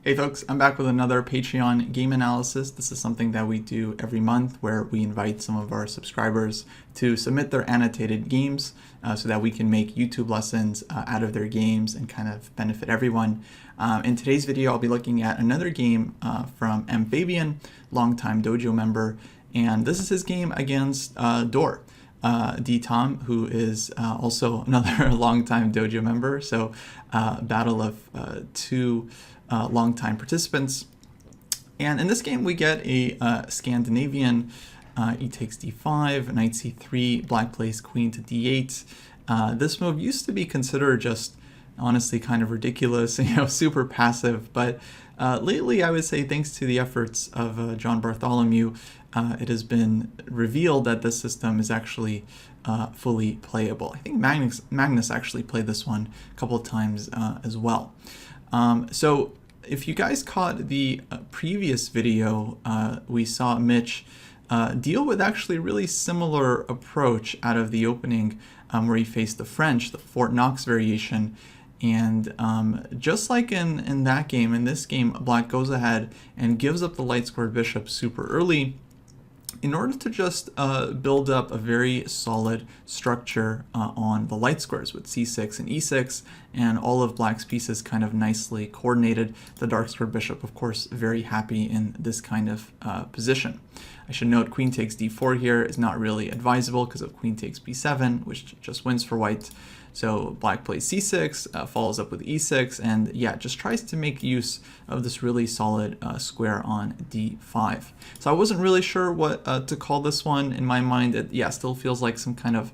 Hey folks, I'm back with another Patreon game analysis. This is something that we do every month where we invite some of our subscribers to submit their annotated games so that we can make YouTube lessons out of their games and kind of benefit everyone. In today's video, I'll be looking at another game from mfabian, longtime Dojo member, and this is his game against Dor. D-Tom, who is also another longtime Dojo member, so battle of two longtime participants. And in this game we get a Scandinavian e takes d5, knight c3, black plays queen to d8. This move used to be considered just honestly kind of ridiculous, super passive, but lately I would say thanks to the efforts of John Bartholomew, it has been revealed that this system is actually fully playable. I think Magnus actually played this one a couple of times as well. So if you guys caught the previous video, we saw Mitch deal with actually a really similar approach out of the opening where he faced the French, the Fort Knox variation. And just like in that game, in this game, Black goes ahead and gives up the light squared bishop super early in order to just build up a very solid structure on the light squares with c6 and e6, and all of Black's pieces kind of nicely coordinated. The dark squared bishop, of course, very happy in this kind of position. I should note queen takes d4 here is not really advisable because of queen takes b7, which just wins for white. So Black plays c6, follows up with e6, and yeah, just tries to make use of this really solid square on d5. So I wasn't really sure what to call this one. In my mind, it still feels like some kind of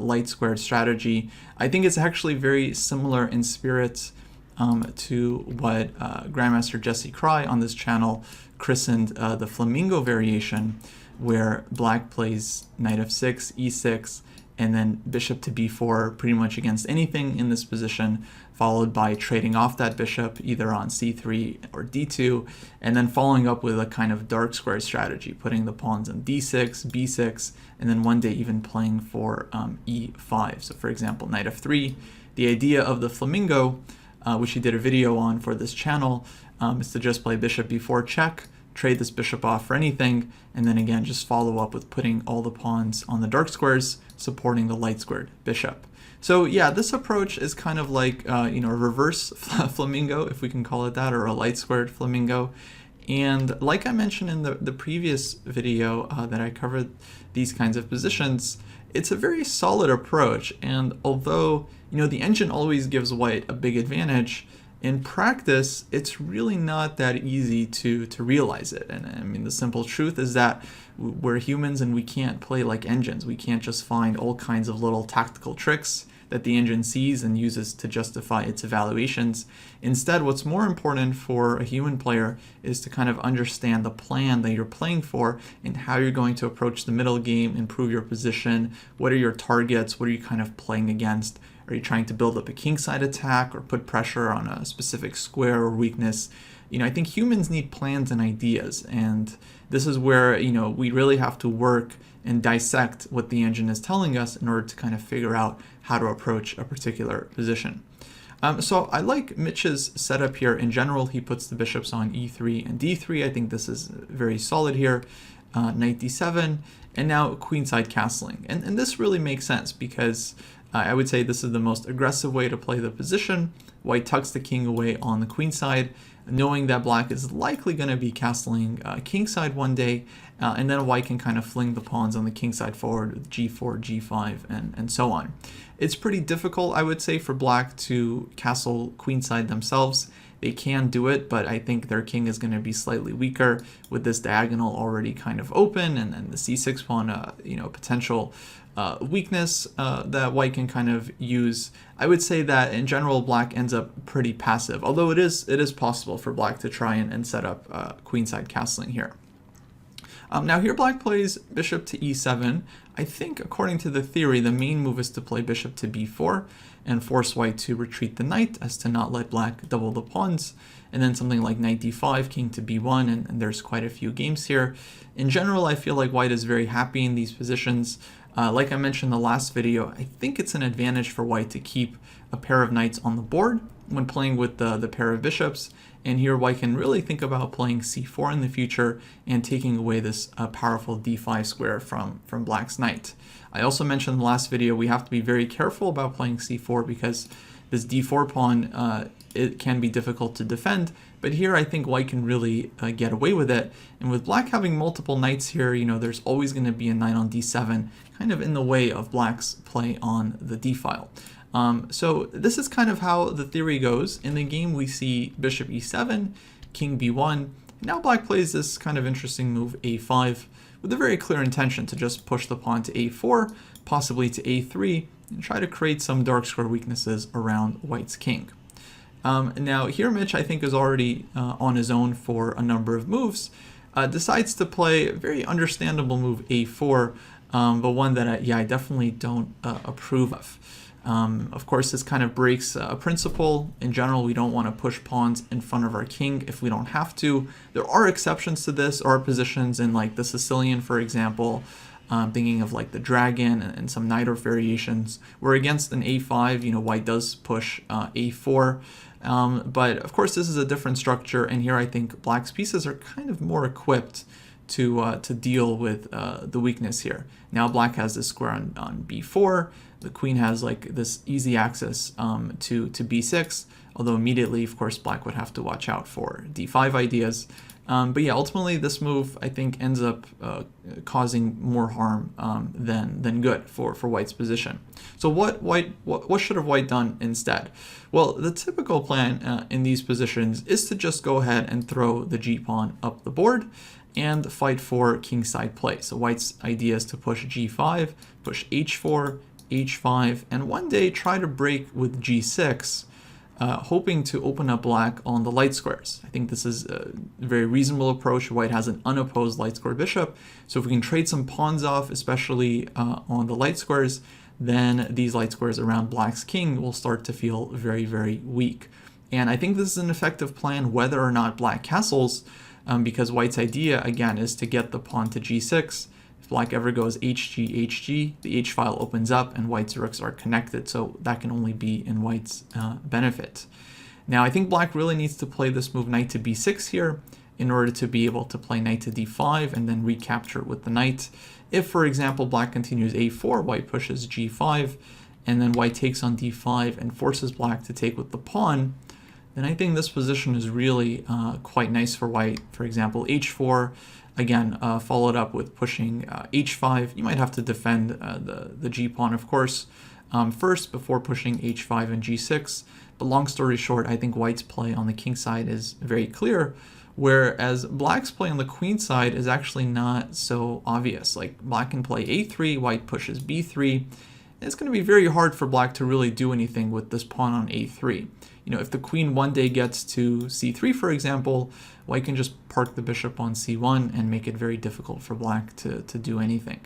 light squared strategy. I think it's actually very similar in spirit to what Grandmaster Jesse Cry on this channel christened the Flamingo variation, where Black plays knight f6, e6, and then bishop to b4 pretty much against anything in this position, followed by trading off that bishop either on c3 or d2, and then following up with a kind of dark square strategy, putting the pawns on d6, b6, and then one day even playing for e5. So for example, knight f3. The idea of the Flamingo, which he did a video on for this channel, is to just play bishop b4 check, trade this bishop off for anything, and then again just follow up with putting all the pawns on the dark squares, supporting the light squared bishop. So yeah, this approach is kind of like a reverse flamingo, if we can call it that, or a light squared flamingo. And like I mentioned in the previous video that I covered these kinds of positions, it's a very solid approach. And although the engine always gives white a big advantage, in practice, it's really not that easy to realize it. And I mean, the simple truth is that we're humans and we can't play like engines. We can't just find all kinds of little tactical tricks that the engine sees and uses to justify its evaluations. Instead, what's more important for a human player is to kind of understand the plan that you're playing for and how you're going to approach the middle game, improve your position, what are your targets, what are you kind of playing against. Are you trying to build up a kingside attack or put pressure on a specific square or weakness? I think humans need plans and ideas, and this is where we really have to work and dissect what the engine is telling us in order to kind of figure out how to approach a particular position. So I like Mitch's setup here. In general, he puts the bishops on e3 and d3. I think this is very solid here. Knight d7, and now queenside castling. And this really makes sense because I would say this is the most aggressive way to play the position. White tucks the king away on the queen side, knowing that Black is likely going to be castling kingside one day, and then White can kind of fling the pawns on the kingside forward with g4, g5, and so on. It's pretty difficult, I would say, for Black to castle queenside themselves. They can do it, but I think their king is going to be slightly weaker with this diagonal already kind of open, and then the c6 pawn, potential weakness that White can kind of use. I would say that in general, Black ends up pretty passive, although it is possible for Black to try and set up queenside castling here. Now here Black plays bishop to e7. I think according to the theory, the main move is to play bishop to b4 and force White to retreat the knight as to not let Black double the pawns. And then something like knight d5, king to b1, and there's quite a few games here. In general, I feel like White is very happy in these positions. Like I mentioned in the last video, I think it's an advantage for white to keep a pair of knights on the board when playing with the pair of bishops. And here white can really think about playing c4 in the future and taking away this powerful d5 square from black's knight. I also mentioned in the last video we have to be very careful about playing c4 because this d4 pawn, it can be difficult to defend, but here I think white can really get away with it. And with black having multiple knights here, you know, there's always going to be a knight on d7 kind of in the way of black's play on the d file. So this is kind of how the theory goes. In the game we see bishop e7, king b1. Now black plays this kind of interesting move a5 with a very clear intention to just push the pawn to a4, possibly to a3, and try to create some dark square weaknesses around white's king. Now here Mitch, I think, is already on his own for a number of moves, decides to play a very understandable move a4, but one that I definitely don't approve of. Of course, this kind of breaks a principle. In general, we don't want to push pawns in front of our king if we don't have to. There are exceptions to this, or positions in like the Sicilian, for example, thinking of like the dragon and some knight orf variations, where against an a5, you know, white does push a4. But of course, this is a different structure, and here I think black's pieces are kind of more equipped to deal with the weakness here. Now black has this square on b4. The queen has like this easy access to b6, although immediately, of course, black would have to watch out for d5 ideas. But yeah, ultimately this move I think ends up causing more harm than good for white's position. So what should have white done instead? Well, the typical plan in these positions is to just go ahead and throw the g-pawn up the board and fight for kingside play. So white's idea is to push g5, push h4, h5, and one day try to break with g6, hoping to open up black on the light squares. I think this is a very reasonable approach. White has an unopposed light square bishop, so if we can trade some pawns off, especially on the light squares, then these light squares around black's king will start to feel very, very weak. And I think this is an effective plan whether or not black castles, because white's idea, again, is to get the pawn to g6. If black ever goes hg, hg, the h file opens up and white's rooks are connected, so that can only be in white's benefit. Now, I think black really needs to play this move knight to b6 here in order to be able to play knight to d5 and then recapture with the knight. If, for example, black continues a4, white pushes g5, and then white takes on d5 and forces black to take with the pawn, then I think this position is really quite nice for white. For example, h4, again, followed up with pushing h5. You might have to defend the g-pawn, of course, first before pushing h5 and g6. But long story short, I think white's play on the king side is very clear, whereas black's play on the queen side is actually not so obvious. Like black can play a3, white pushes b3. It's going to be very hard for black to really do anything with this pawn on a3. You know, if the queen one day gets to c3, for example, white can just park the bishop on c1 and make it very difficult for black to do anything.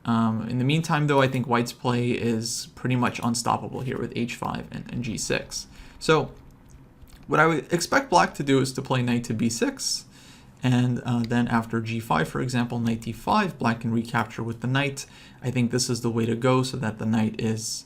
In the meantime, though, I think white's play is pretty much unstoppable here with h5 and g6. So what I would expect black to do is to play knight to b6, and then after g5, for example, knight d5, black can recapture with the knight. I think this is the way to go so that the knight is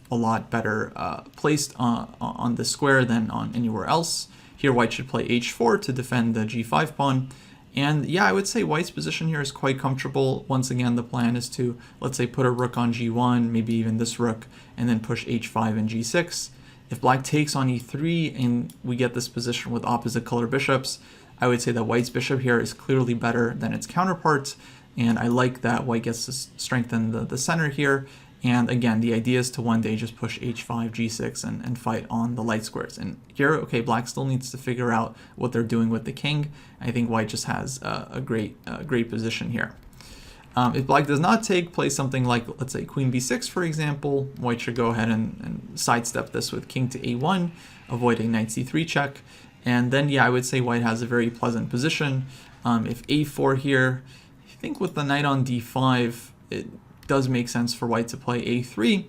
a lot better placed on the square than on anywhere else. Here white should play h4 to defend the g5 pawn. And yeah, I would say white's position here is quite comfortable. Once again, the plan is to, let's say, put a rook on g1, maybe even this rook, and then push h5 and g6. If black takes on e3 and we get this position with opposite color bishops, I would say that white's bishop here is clearly better than its counterpart. And I like that white gets to strengthen the center here. And again, the idea is to one day just push h5, g6, and fight on the light squares. And here, okay, black still needs to figure out what they're doing with the king. I think white just has a great position here. If black does not take, play something like, let's say, queen b6, for example, white should go ahead and sidestep this with king to a1, avoiding knight c3 check. And then, yeah, I would say white has a very pleasant position. If a4 here, I think with the knight on d5, it does make sense for white to play a3.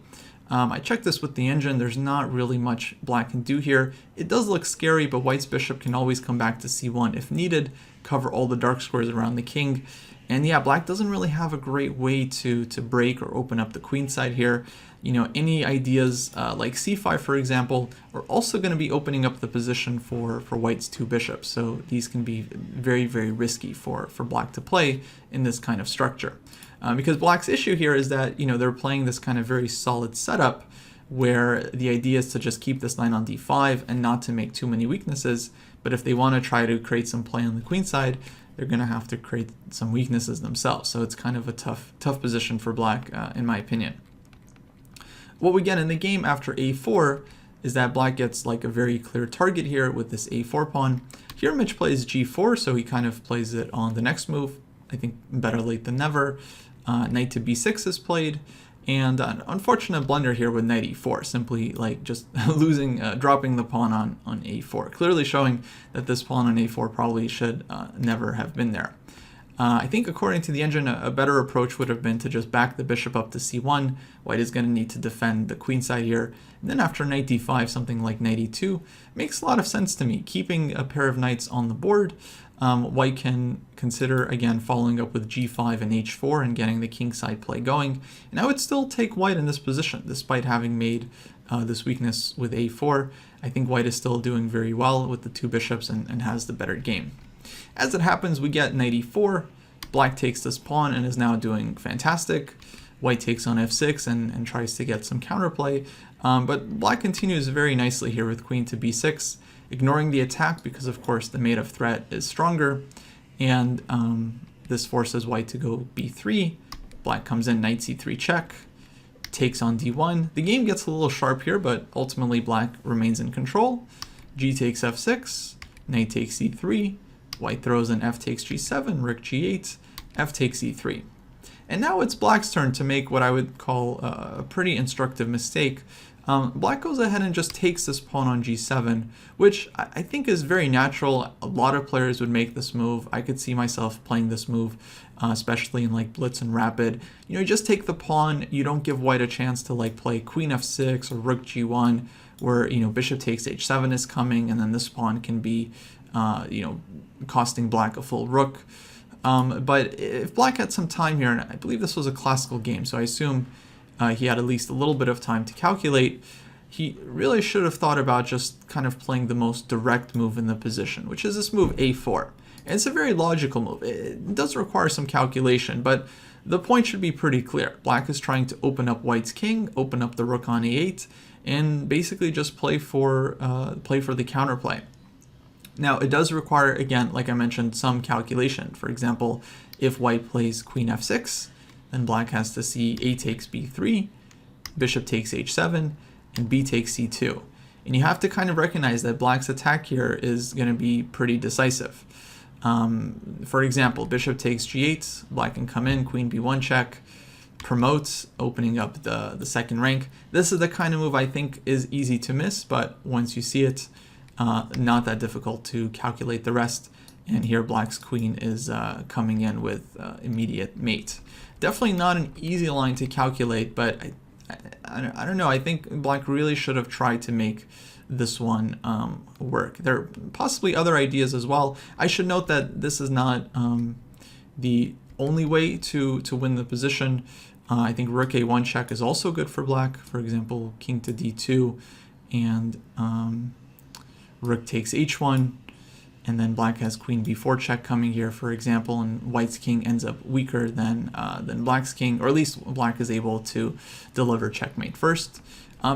I checked this with the engine. There's not really much black can do here. It does look scary, but white's bishop can always come back to c1 if needed, cover all the dark squares around the king. And yeah, black doesn't really have a great way to break or open up the queen side here. You know, any ideas like c5, for example, are also going to be opening up the position for white's 2 bishops. So these can be very, very risky for black to play in this kind of structure. Because black's issue here is that, you know, they're playing this kind of very solid setup where the idea is to just keep this knight on d5 and not to make too many weaknesses. But if they want to try to create some play on the queen side, they're going to have to create some weaknesses themselves. So it's kind of a tough position for black, in my opinion. What we get in the game after a4 is that black gets like a very clear target here with this a4 pawn. Here Mitch plays g4, so he kind of plays it on the next move. I think better late than never. Knight to b6 is played, and an unfortunate blunder here with knight e4, simply like just losing, dropping the pawn on a4, clearly showing that this pawn on a4 probably should never have been there. I think according to the engine, a better approach would have been to just back the bishop up to c1. White is going to need to defend the queen side here. And then after knight d5, something like knight e2 makes a lot of sense to me. Keeping a pair of knights on the board, white can consider, again, following up with g5 and h4 and getting the king side play going. And I would still take white in this position, despite having made this weakness with a4. I think white is still doing very well with the 2 bishops and has the better game. As it happens, we get knight e4, black takes this pawn and is now doing fantastic. White takes on f6 and tries to get some counterplay, but black continues very nicely here with queen to b6, ignoring the attack because of course the mate of threat is stronger, and this forces white to go b3. Black comes in, knight c3 check, takes on d1. The game gets a little sharp here, but ultimately black remains in control. G takes f6, knight takes e3, white throws in f takes g7, rook g8, f takes e3. And now it's black's turn to make what I would call a pretty instructive mistake. Black goes ahead and just takes this pawn on g7, which I think is very natural. A lot of players would make this move. I could see myself playing this move, especially in like blitz and rapid. You know, you just take the pawn, you don't give white a chance to like play queen f6 or rook g1, where, you know, bishop takes h7 is coming, and then this pawn can be you know, costing black a full rook. But if black had some time here, and I believe this was a classical game, so I assume he had at least a little bit of time to calculate, he really should have thought about just kind of playing the most direct move in the position, which is this move a4. And it's a very logical move. It does require some calculation, but the point should be pretty clear. Black is trying to open up white's king, open up the rook on a8, and basically just play for the counterplay. Now, it does require, again, like I mentioned, some calculation. For example, if white plays queen f6, then black has to see a takes b3, bishop takes h7, and b takes c2. And you have to kind of recognize that black's attack here is going to be pretty decisive. For example, bishop takes g8, black can come in, queen b1 check, promotes, opening up the second rank. This is the kind of move I think is easy to miss, but once you see it, not that difficult to calculate the rest. And here black's queen is coming in with immediate mate. Definitely not an easy line to calculate, but I don't know. I think black really should have tried to make this one work. There are possibly other ideas as well. I should note that this is not the only way to win the position. I think rook a1 check is also good for black. For example, king to d2 and rook takes h1, and then black has queen b4 check coming here, for example, and white's king ends up weaker than black's king, or at least black is able to deliver checkmate first.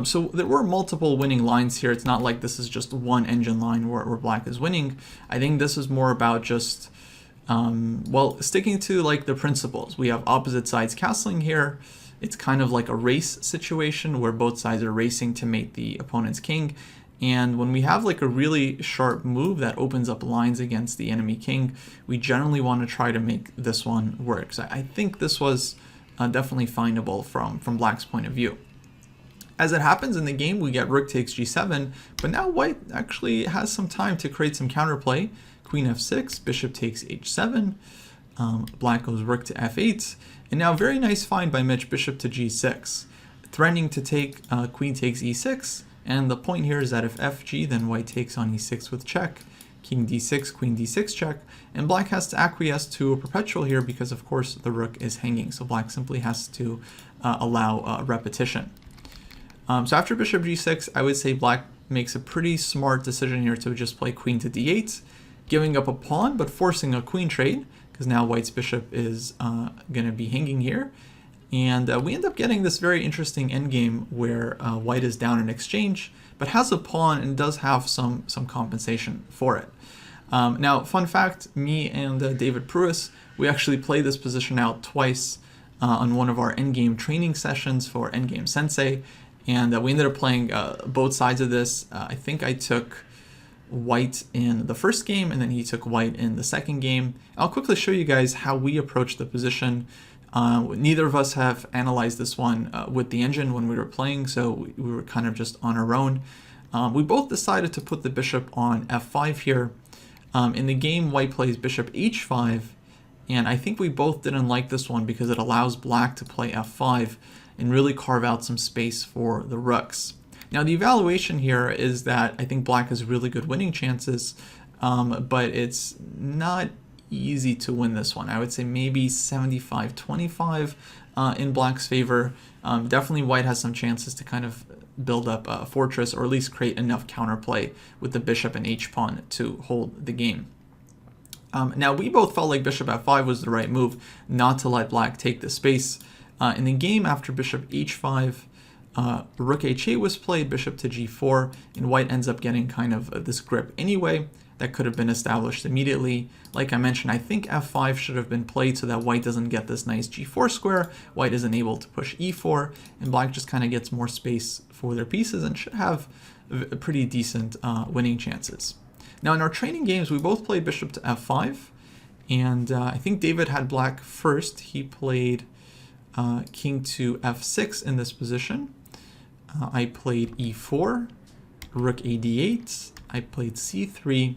So there were multiple winning lines here. It's not like this is just one engine line where black is winning. I think this is more about just, well, sticking to like the principles. We have opposite sides castling here. It's kind of like a race situation where both sides are racing to mate the opponent's king. And when we have like a really sharp move that opens up lines against the enemy king, we generally want to try to make this one work. So I think this was definitely findable from black's point of view. As it happens in the game, we get rook takes g7, but now white actually has some time to create some counterplay. Queen f6, bishop takes h7, black goes rook to f8, and now very nice find by Mitch, bishop to g6, threatening to take queen takes e6. And the point here is that if fg, then white takes on e6 with check, king d6, queen d6 check, and black has to acquiesce to a perpetual here because of course the rook is hanging, so black simply has to allow repetition. So after bishop g6, I would say black makes a pretty smart decision here to just play queen to d8, giving up a pawn but forcing a queen trade, because now white's bishop is going to be hanging here. And we end up getting this very interesting endgame where white is down in exchange, but has a pawn and does have some compensation for it. Now, fun fact, me and David Pruis, we actually played this position out twice on one of our endgame training sessions for Endgame Sensei, and we ended up playing both sides of this. I think I took white in the first game, and then he took white in the second game. I'll quickly show you guys how we approach the position. Neither of us have analyzed this one with the engine when we were playing, so we were kind of just on our own. We both decided to put the bishop on f5 here. In the game, white plays bishop h5, and I think we both didn't like this one because it allows black to play f5 and really carve out some space for the rooks. Now the evaluation here is that I think black has really good winning chances, but it's not easy to win this one. I would say maybe 75-25 in black's favor. Definitely white has some chances to kind of build up a fortress, or at least create enough counterplay with the bishop and h-pawn to hold the game. Now we both felt like bishop f5 was the right move, not to let black take the space. In the game after bishop h5, rook h8 was played, bishop to g4, and white ends up getting kind of this grip anyway that could have been established immediately. Like I mentioned, I think f5 should have been played so that white doesn't get this nice g4 square, white isn't able to push e4, and black just kind of gets more space for their pieces and should have pretty decent winning chances. Now in our training games, we both played bishop to f5, and I think David had black first. He played king to f6 in this position. I played e4, rook a d8, I played c3,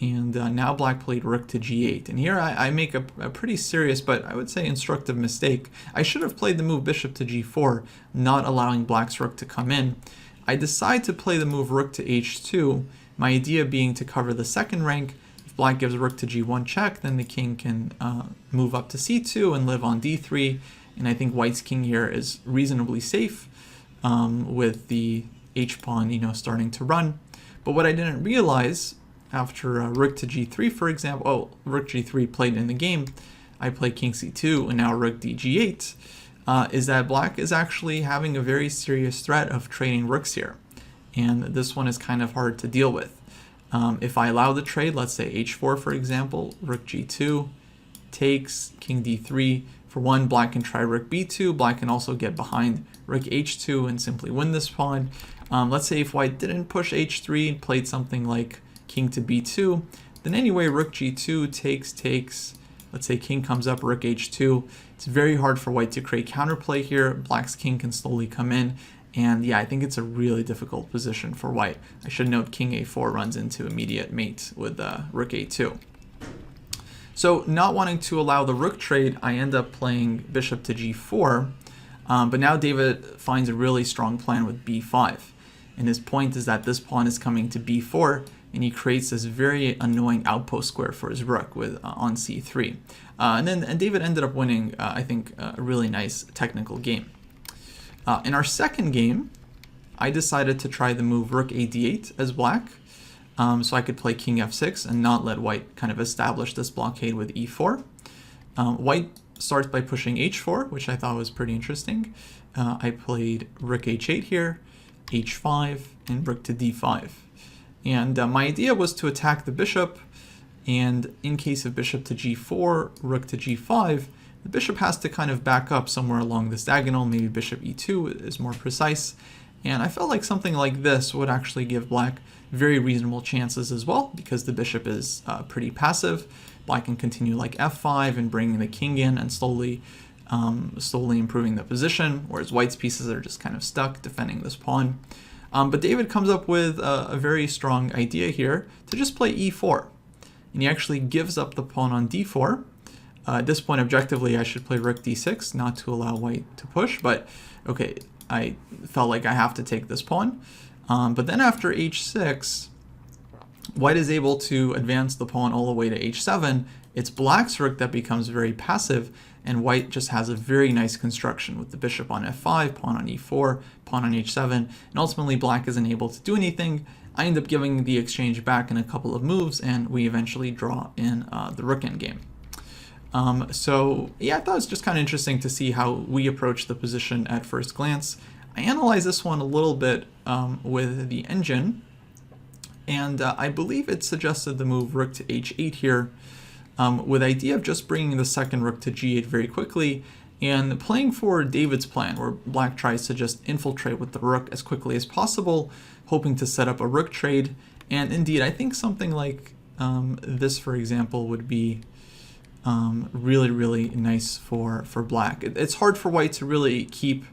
and now black played rook to g8. And here I make a pretty serious, but I would say instructive mistake. I should have played the move bishop to g4, not allowing black's rook to come in. I decide to play the move rook to h2, my idea being to cover the second rank. If black gives rook to g1 check, then the king can move up to c2 and live on d3. And I think white's king here is reasonably safe with the h-pawn, starting to run. But what I didn't realize after rook to g3, for example, rook g3 played in the game, I play king c2 and now rook d g8, is that black is actually having a very serious threat of trading rooks here. And this one is kind of hard to deal with. If I allow the trade, let's say h4, for example, rook g2 takes, king d3. For one, black can try rook b2. Black can also get behind rook h2 and simply win this pawn. Let's say if white didn't push h3 and played something like king to b2, then anyway, rook g2 takes. Let's say king comes up, rook h2. It's very hard for white to create counterplay here. Black's king can slowly come in. And yeah, I think it's a really difficult position for white. I should note king a4 runs into immediate mate with rook a2. So not wanting to allow the rook trade, I end up playing bishop to g4. But now David finds a really strong plan with b5. And his point is that this pawn is coming to b4, and he creates this very annoying outpost square for his rook with on c3. And David ended up winning, I think, a really nice technical game. In our second game, I decided to try the move rook a d8 as black, so I could play king f6 and not let white kind of establish this blockade with e4. White starts by pushing h4, which I thought was pretty interesting. I played rook h8 here, h5, and rook to d5. And my idea was to attack the bishop, and in case of bishop to g4, rook to g5, the bishop has to kind of back up somewhere along this diagonal. Maybe bishop e2 is more precise. And I felt like something like this would actually give black very reasonable chances as well, because the bishop is pretty passive. Black can continue like f5 and bringing the king in and slowly improving the position, whereas white's pieces are just kind of stuck defending this pawn. But David comes up with a very strong idea here to just play e4. And he actually gives up the pawn on d4. At this point, objectively, I should play rook d6, not to allow white to push, but okay, I felt like I have to take this pawn. But then after h6, white is able to advance the pawn all the way to h7, it's black's rook that becomes very passive, and white just has a very nice construction with the bishop on f5, pawn on e4, pawn on h7, and ultimately black isn't able to do anything. I end up giving the exchange back in a couple of moves, and we eventually draw in the rook endgame. So yeah, I thought it was just kind of interesting to see how we approach the position at first glance. I analyzed this one a little bit with the engine, and I believe it suggested the move rook to h8 here, with the idea of just bringing the second rook to g8 very quickly, and playing for David's plan, where black tries to just infiltrate with the rook as quickly as possible, hoping to set up a rook trade. And indeed, I think something like this, for example, would be really, really nice for black. It's hard for white to really keep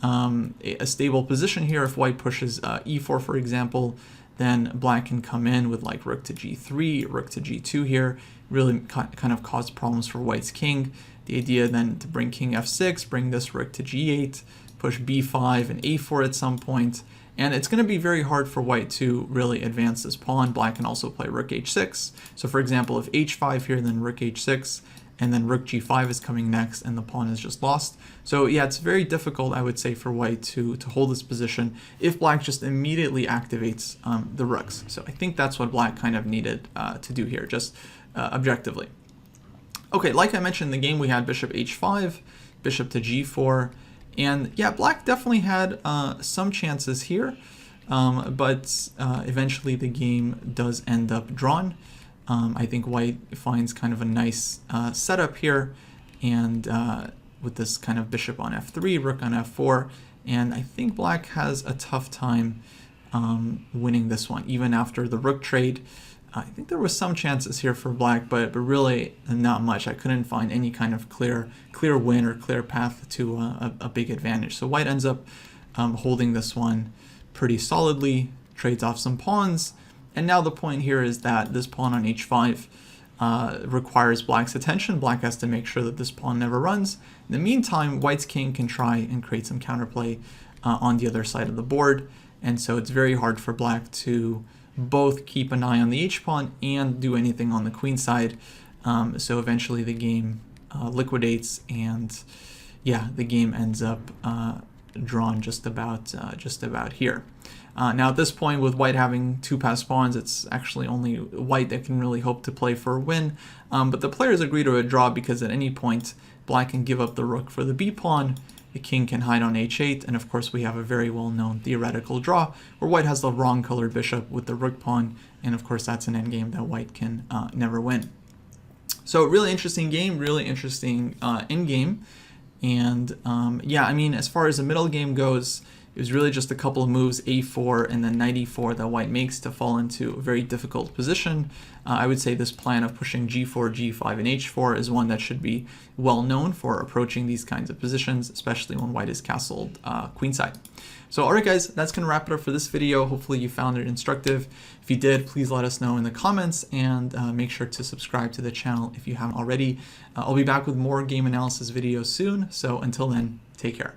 a stable position here. If white pushes e4, for example, then black can come in with like rook to g3, rook to g2 here, really kind of cause problems for white's king. The idea then to bring king f6, bring this rook to g8, push b5 and a4 at some point, and it's going to be very hard for white to really advance this pawn. Black can also play rook h6. So for example, if h5 here, then rook h6, and then rook g5 is coming next, and the pawn is just lost. So yeah, it's very difficult, I would say, for white to hold this position if black just immediately activates the rooks. So I think that's what black kind of needed to do here, just objectively. Okay, like I mentioned in the game, we had bishop h5, bishop to g4, and yeah, black definitely had some chances here, but eventually the game does end up drawn. I think white finds kind of a nice setup here, and with this kind of bishop on f3, rook on f4, and I think black has a tough time winning this one, even after the rook trade. I think there was some chances here for black, but really not much. I couldn't find any kind of clear win or clear path to a big advantage. So white ends up holding this one pretty solidly, trades off some pawns, and now the point here is that this pawn on h5 requires black's attention. Black has to make sure that this pawn never runs. In the meantime, white's king can try and create some counterplay on the other side of the board, and so it's very hard for black to both keep an eye on the h-pawn and do anything on the queen side. So eventually the game liquidates, and yeah, the game ends up drawn just about here. Now at this point, with white having two passed pawns, it's actually only white that can really hope to play for a win. But the players agree to a draw because at any point black can give up the rook for the b-pawn, the king can hide on h8, and of course we have a very well-known theoretical draw where white has the wrong colored bishop with the rook pawn, and of course that's an endgame that white can never win. So really interesting game, really interesting endgame, and yeah, I mean, as far as the middle game goes, it was really just a couple of moves, a4 and then knight e4, that white makes to fall into a very difficult position. I would say this plan of pushing g4, g5, and h4 is one that should be well known for approaching these kinds of positions, especially when white is castled queenside. So alright guys, that's going to wrap it up for this video. Hopefully you found it instructive. If you did, please let us know in the comments, and make sure to subscribe to the channel if you haven't already. I'll be back with more game analysis videos soon, so until then, take care.